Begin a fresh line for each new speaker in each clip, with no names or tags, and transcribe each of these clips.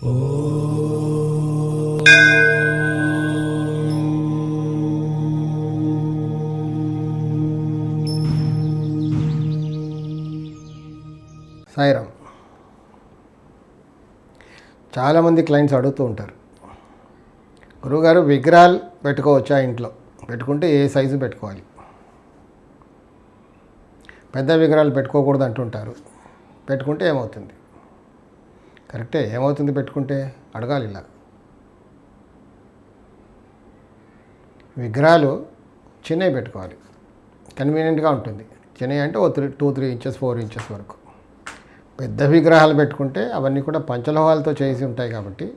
సాయిరామ్. చాలామంది క్లయింట్స్ అడుగుతూ ఉంటారు, గురువుగారు విగ్రహాలు పెట్టుకోవచ్చా ఇంట్లో, పెట్టుకుంటే ఏ సైజు పెట్టుకోవాలి, పెద్ద విగ్రహాలు పెట్టుకోకూడదు అంటుంటారు, పెట్టుకుంటే ఏమవుతుంది? కరెక్టే, ఏమవుతుంది పెట్టుకుంటే? అడగాలి ఇలా. విగ్రహాలు చిన్నవి పెట్టుకోవాలి, కన్వీనియంట్గా ఉంటుంది. చిన్నవి అంటే 2-3 ఇంచెస్ 4 ఇంచెస్ వరకు. పెద్ద విగ్రహాలు పెట్టుకుంటే అవన్నీ కూడా పంచలోహాలతో చేసి ఉంటాయి కాబట్టి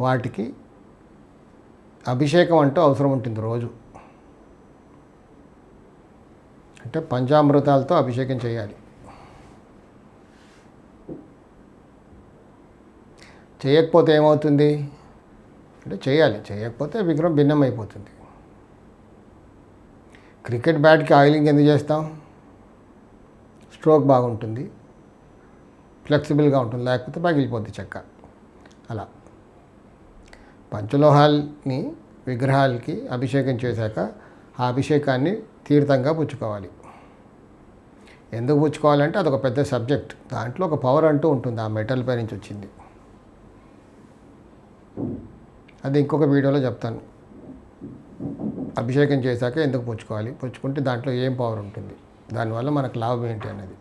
వాటికి అభిషేకం అంటూ అవసరం ఉంటుంది రోజు. అంటే పంచామృతాలతో అభిషేకం చేయాలి. చేయకపోతే ఏమవుతుంది అంటే చేయాలి, చేయకపోతే విగ్రహం భిన్నం అయిపోతుంది. క్రికెట్ బ్యాట్కి ఆయిలింగ్ ఎందుకు చేస్తాం? స్ట్రోక్ బాగుంటుంది, ఫ్లెక్సిబుల్గా ఉంటుంది, లేకపోతే పగిలిపోద్ది చెక్క. అలా పంచలోహాల్ని విగ్రహాలకి అభిషేకం చేశాక ఆ అభిషేకాన్ని తీర్థంగా పుచ్చుకోవాలి. ఎందుకు పుచ్చుకోవాలంటే అదొక పెద్ద సబ్జెక్ట్. దాంట్లో ఒక పవర్ అంటూ ఉంటుంది, ఆ మెటల్ పై నుంచి వచ్చింది. అది ఇంకొక వీడియోలో చెప్తాను. అభిషేకం చేశాక ఎందుకు పుచ్చుకోవాలి, పుచ్చుకుంటే దాంట్లో ఏం పవర్ ఉంటుంది, దానివల్ల మనకు లాభం ఏంటి అనేది.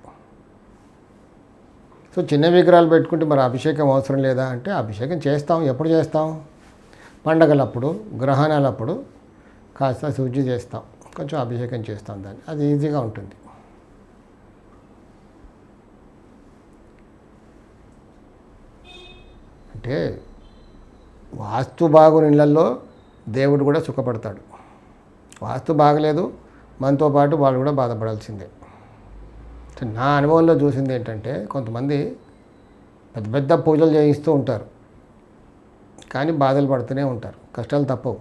సో చిన్న విగ్రహాలు పెట్టుకుంటే మరి అభిషేకం అవసరం లేదా అంటే అభిషేకం చేస్తాం. ఎప్పుడు చేస్తాం? పండగలప్పుడు, గ్రహణాలప్పుడు కాస్త శుద్ధి చేస్తాం, కొంచెం అభిషేకం చేస్తాం దాన్ని. అది ఈజీగా ఉంటుంది. అంటే వాస్తు బాగుని ఇళ్లలో దేవుడు కూడా సుఖపడతాడు. వాస్తు బాగలేదు, మనతో పాటు వాళ్ళు కూడా బాధపడాల్సిందే. నా అనుభవంలో చూసింది ఏంటంటే, కొంతమంది పెద్ద పెద్ద పూజలు చేయిస్తూ ఉంటారు, కానీ బాధలు పడుతూనే ఉంటారు, కష్టాలు తప్పవు.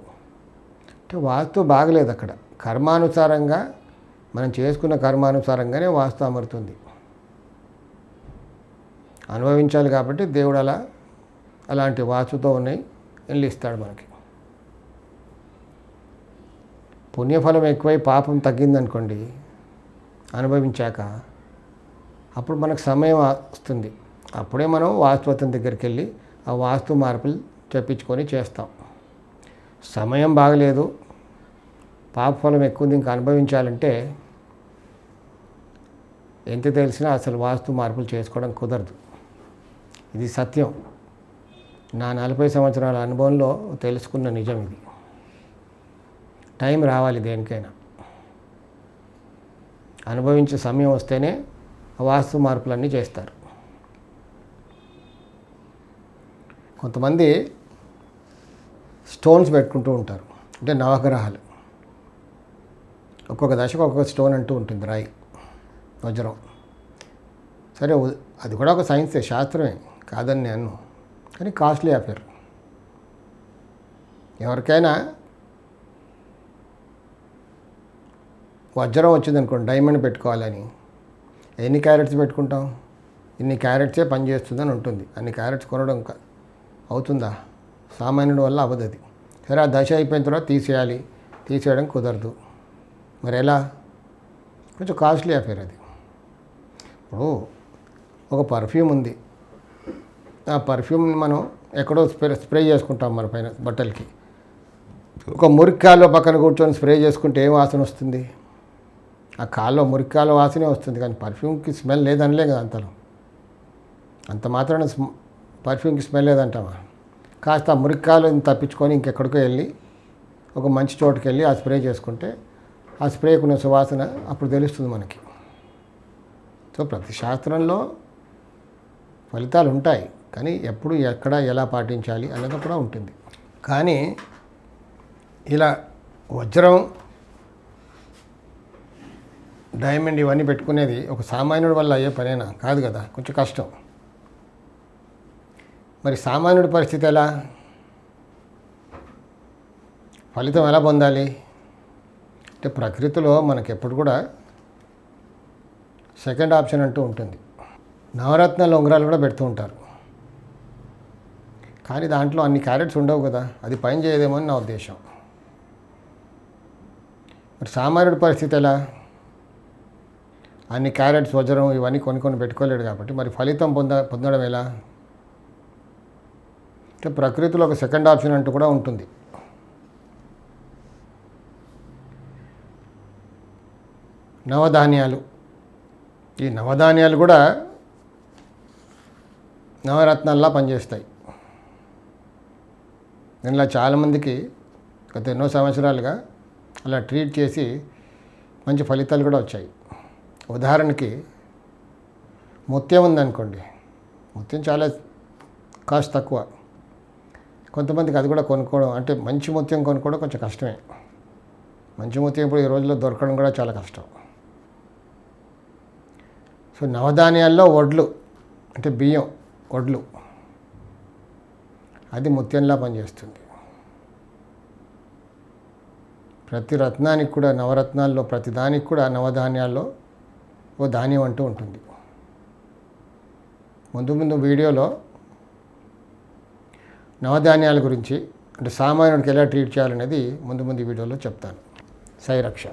అంటే వాస్తు బాగలేదు అక్కడ. కర్మానుసారంగా మనం చేసుకున్న కర్మానుసారంగానే వాస్తు అమరుతుంది. అనుభవించాలి కాబట్టి దేవుడు అలాంటి వాస్తుతో ఉన్నాయి ఇల్లు ఇస్తాడు మనకి. పుణ్యఫలం ఎక్కువై పాపం తగ్గిందనుకోండి అనుభవించాక, అప్పుడు మనకు సమయం వస్తుంది. అప్పుడే మనం వాస్తువతం దగ్గరికి వెళ్ళి ఆ వాస్తు మార్పులు చెప్పించుకొని చేస్తాం. సమయం బాగలేదు, పాపఫలం ఎక్కువ ఉంది, ఇంకా అనుభవించాలంటే ఎంత తెలిసినా అసలు వాస్తు మార్పులు చేసుకోవడం కుదరదు. ఇది సత్యం. నా 40 సంవత్సరాల అనుభవంలో తెలుసుకున్న నిజం ఇది. టైం రావాలి దేనికైనా. అనుభవించే సమయం వస్తేనే వాస్తు మార్పులన్నీ చేస్తారు. కొంతమంది స్టోన్స్ పెట్టుకుంటూ ఉంటారు, అంటే నవగ్రహాలు. ఒక్కొక్క దశకు ఒక్కొక్క స్టోన్ అంటూ ఉంటుంది, రాయి, వజ్రం. సరే, అది కూడా ఒక సైన్సే, శాస్త్రమే, కాదని నేను, కానీ కాస్ట్లీ అఫేర్. ఎవరికైనా వజ్రం వచ్చిందనుకోండి, డైమండ్ పెట్టుకోవాలని, ఎన్ని క్యారెట్స్ పెట్టుకుంటాం? ఇన్ని క్యారెట్సే పనిచేస్తుందని ఉంటుంది. అన్ని క్యారెట్స్ కొనడం అవుతుందా? సామాన్యుడి వల్ల అవ్వదు అది. సరే, ఆ దశ అయిపోయిన తర్వాత తీసేయడం కుదరదు. మరి ఎలా? కొంచెం కాస్ట్లీ అఫేర్ అది. ఇప్పుడు ఒక పర్ఫ్యూమ్ ఉంది, ఆ పర్ఫ్యూమ్ని మనం ఎక్కడో స్ప్రే చేసుకుంటాం మన పైన బట్టలకి. ఒక మురిక్కాలో పక్కన కూర్చొని స్ప్రే చేసుకుంటే ఏం వాసన వస్తుంది? ఆ కాల్లో మురిక్కాలో వాసనే వస్తుంది, కానీ పర్ఫ్యూమ్కి స్మెల్ లేదనలే కదా. అంత మాత్రాన పర్ఫ్యూమ్కి స్మెల్ లేదంటామా? కాస్త ఆ మురిక్కాలు తప్పించుకొని ఇంకెక్కడికో వెళ్ళి ఒక మంచి చోటుకి వెళ్ళి ఆ స్ప్రే చేసుకుంటే ఆ స్ప్రేకున్న సువాసన అప్పుడు తెలుస్తుంది మనకి. సో ప్రతి శాస్త్రంలో ఫలితాలు ఉంటాయి, కానీ ఎప్పుడు ఎక్కడ ఎలా పాటించాలి అన్నది కూడా ఉంటుంది. కానీ ఇలా వజ్రం, డైమండ్ ఇవన్నీ పెట్టుకునేది ఒక సామాన్యుడి వల్ల అయ్యే పనేనా? కాదు కదా, కొంచెం కష్టం. మరి సామాన్యుడి పరిస్థితి ఎలా? ఫలితం ఎలా పొందాలి అంటే, ప్రకృతిలో మనకి ఎప్పుడు కూడా సెకండ్ ఆప్షన్ అంటూ ఉంటుంది. నవరత్నాల ఉంగరాలు కూడా పెడుతూ ఉంటారు. కానీ దాంట్లో అన్ని క్యారెట్స్ ఉండవు కదా, అది పని చేయదేమో అని నా ఉద్దేశం. మరి సామాన్యుడి పరిస్థితి ఎలా? అన్ని క్యారెట్స్ వజ్రం ఇవన్నీ కొన్ని పెట్టుకోలేడు కాబట్టి మరి ఫలితం పొందడం ఎలా? అంటే ప్రకృతిలో ఒక సెకండ్ ఆప్షన్ అంటూ కూడా ఉంటుంది. నవధాన్యాలు. ఈ నవధాన్యాలు కూడా నవరత్నాల్లా పనిచేస్తాయి. దీనిలో చాలామందికి గత ఎన్నో సంవత్సరాలుగా అలా ట్రీట్ చేసి మంచి ఫలితాలు కూడా వచ్చాయి. ఉదాహరణకి ముత్యం ఉందనుకోండి, ముత్యం చాలా కాస్ట్ తక్కువ. కొంతమందికి అది కూడా కొనుక్కోవడం, అంటే మంచి ముత్యం కొనుక్కోవడం కొంచెం కష్టమే. మంచి ముత్యం ఇప్పుడు ఈ రోజుల్లో దొరకడం కూడా చాలా కష్టం. సో నవధాన్యాల్లో వడ్లు, అంటే బియ్యం వడ్లు, అది ముత్యంలా పనిచేస్తుంది. ప్రతి రత్నానికి కూడా, నవరత్నాల్లో ప్రతి దానికి కూడా నవధాన్యాల్లో ఓ ధాన్యం అంటూ ఉంటుంది. ముందు వీడియోలో నవధాన్యాల గురించి, అంటే సామాన్యుడికి ఎలా ట్రీట్ చేయాలనేది ముందు వీడియోలో చెప్తాను. సాయి రక్ష.